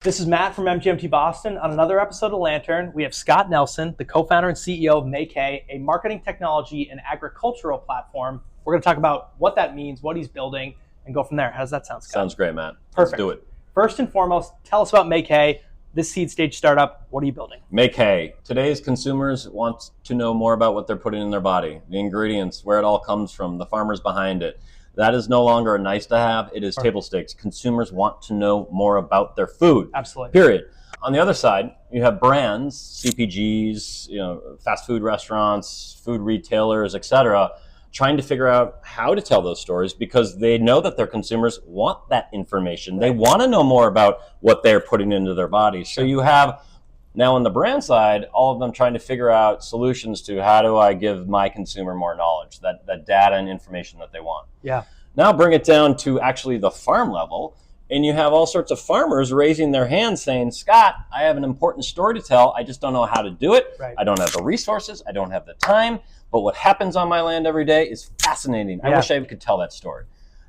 This is Matt from MGMT Boston. On another episode of Lantern, we have Scott Nelson, the co-founder and CEO of Make Hay, a marketing technology and agricultural platform. We're going to talk about what that means, what he's building, and go from there. How does that sound, Scott? Sounds great, Matt. Perfect. Let's do it. First and foremost, tell us about Make Hay, this seed stage startup. What are you building? Make hay. Today's consumers want to know more about what they're putting in their body, the ingredients, where it all comes from, the farmers behind it. That is no longer a nice to have. It is table stakes. Consumers want to know more about their food. Absolutely. Period. On the other side, you have brands, CPGs, fast food restaurants, food retailers, etc., trying to figure out how to tell those stories because they know that their consumers want that information. They want to know more about what they're putting into their bodies. So you have now on the brand side, all of them trying to figure out solutions to how do I give my consumer more knowledge, that data and information that they want. Yeah. Now bring it down to actually the farm level, and you have all sorts of farmers raising their hands saying, Scott, I have an important story to tell. I just don't know how to do it. Right. I don't have the resources. I don't have the time. But what happens on my land every day is fascinating. I wish I could tell that story.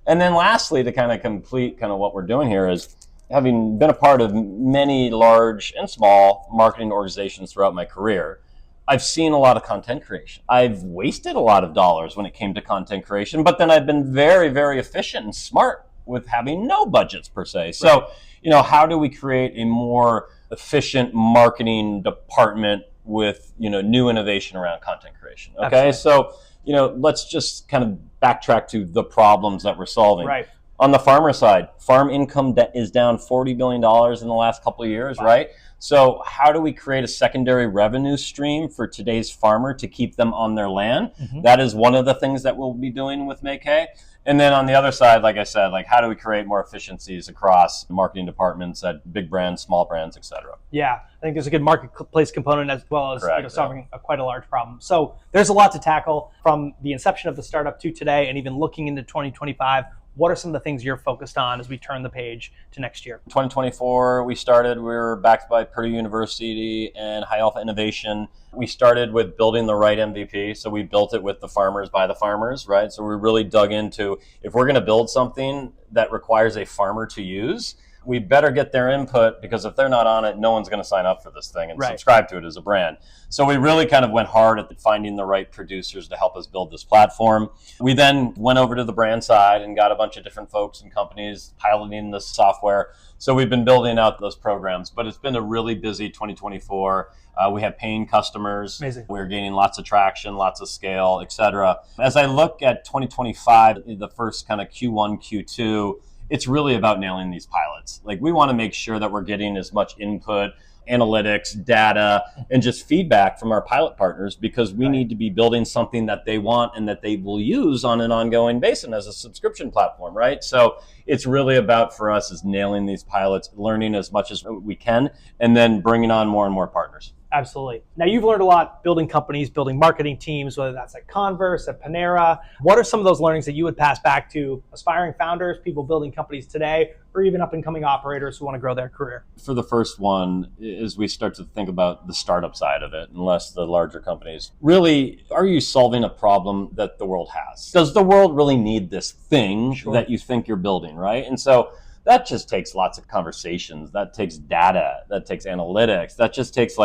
And then lastly, to kind of complete kind of what we're doing here is, having been a part of many large and small marketing organizations throughout my career, I've seen a lot of content creation. I've wasted a lot of dollars when it came to content creation, but then I've been very, very efficient and smart with having no budgets per se. So, how do we create a more efficient marketing department with, new innovation around content creation? Okay. Absolutely. So, let's just kind of backtrack to the problems that we're solving. Right. On the farmer side, farm income is down $40 billion in the last couple of years, right? So how do we create a secondary revenue stream for today's farmer to keep them on their land? Mm-hmm. That is one of the things that we'll be doing with Make Hay. And then on the other side, like I said, how do we create more efficiencies across marketing departments at big brands, small brands, et cetera? Yeah, I think there's a good marketplace component as well as Correct, solving quite a large problem. So there's a lot to tackle from the inception of the startup to today and even looking into 2025. What are some of the things you're focused on as we turn the page to next year? 2024, we were backed by Purdue University and High Alpha Innovation. We started with building the right MVP. So we built it with the farmers by the farmers, right? So we really dug into, if we're going to build something that requires a farmer to use, we better get their input, because if they're not on it, no one's going to sign up for this thing and subscribe to it as a brand. So we really kind of went hard at finding the right producers to help us build this platform. We then went over to the brand side and got a bunch of different folks and companies piloting this software. So we've been building out those programs, but it's been a really busy 2024. We have paying customers. Amazing. We're gaining lots of traction, lots of scale, et cetera. As I look at 2025, the first kind of Q1, Q2, it's really about nailing these pilots. We want to make sure that we're getting as much input, analytics, data, and just feedback from our pilot partners, because we need to be building something that they want and that they will use on an ongoing basis as a subscription platform, right? So it's really about, for us, is nailing these pilots, learning as much as we can, and then bringing on more and more partners. Absolutely. Now, you've learned a lot building companies, building marketing teams, whether that's at Converse, at Panera. What are some of those learnings that you would pass back to aspiring founders, people building companies today, or even up-and-coming operators who want to grow their career? For the first one, as we start to think about the startup side of it, and less the larger companies, really, are you solving a problem that the world has? Does the world really need this thing that you think you're building, right? And so that just takes lots of conversations. That takes data. That takes analytics. That just takes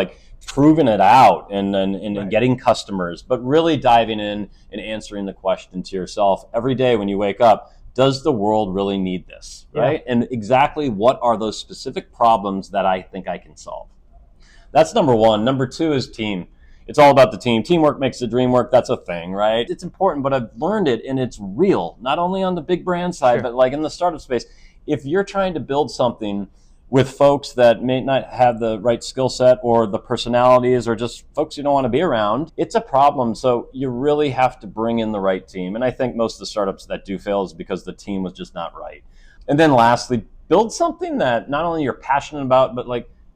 proving it out and getting customers, but really diving in and answering the question to yourself every day when you wake up. Does the world really need this, right? Yeah. And exactly what are those specific problems that I think I can solve? That's number one. Number two is team. It's all about the team. Teamwork makes the dream work. That's a thing, right? It's important, but I've learned it, and it's real, not only on the big brand side, but in the startup space. If you're trying to build something with folks that may not have the right skill set or the personalities or just folks you don't want to be around, it's a problem. So you really have to bring in the right team. And I think most of the startups that do fail is because the team was just not right. And then lastly, build something that not only you're passionate about, but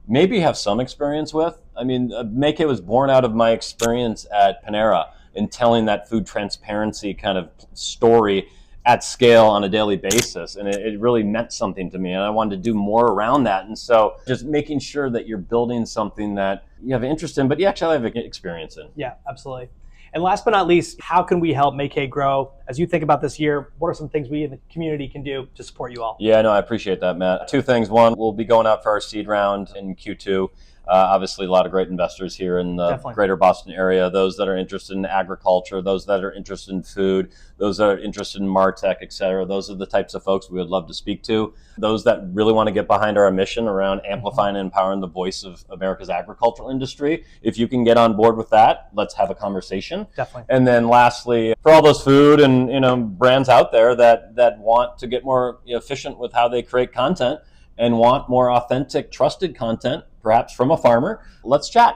maybe have some experience with. I mean, Make It was born out of my experience at Panera in telling that food transparency kind of story at scale on a daily basis. And it really meant something to me. And I wanted to do more around that. And so just making sure that you're building something that you have interest in, but you actually have experience in. Yeah, absolutely. And last but not least, how can we help Make grow? As you think about this year, what are some things we in the community can do to support you all? Yeah, no, I appreciate that, Matt. Two things. One, we'll be going out for our seed round in Q2. Obviously, a lot of great investors here in the greater Boston area, those that are interested in agriculture, those that are interested in food, those that are interested in MarTech, et cetera. Those are the types of folks we would love to speak to. Those that really want to get behind our mission around amplifying and empowering the voice of America's agricultural industry. If you can get on board with that, let's have a conversation. Definitely. And then lastly, for all those food and brands out there that want to get more efficient with how they create content and want more authentic, trusted content, perhaps from a farmer, let's chat.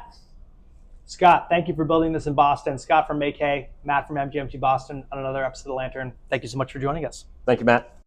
Scott, thank you for building this in Boston. Scott from Make, Matt from MGMT Boston on another episode of The Lantern. Thank you so much for joining us. Thank you, Matt.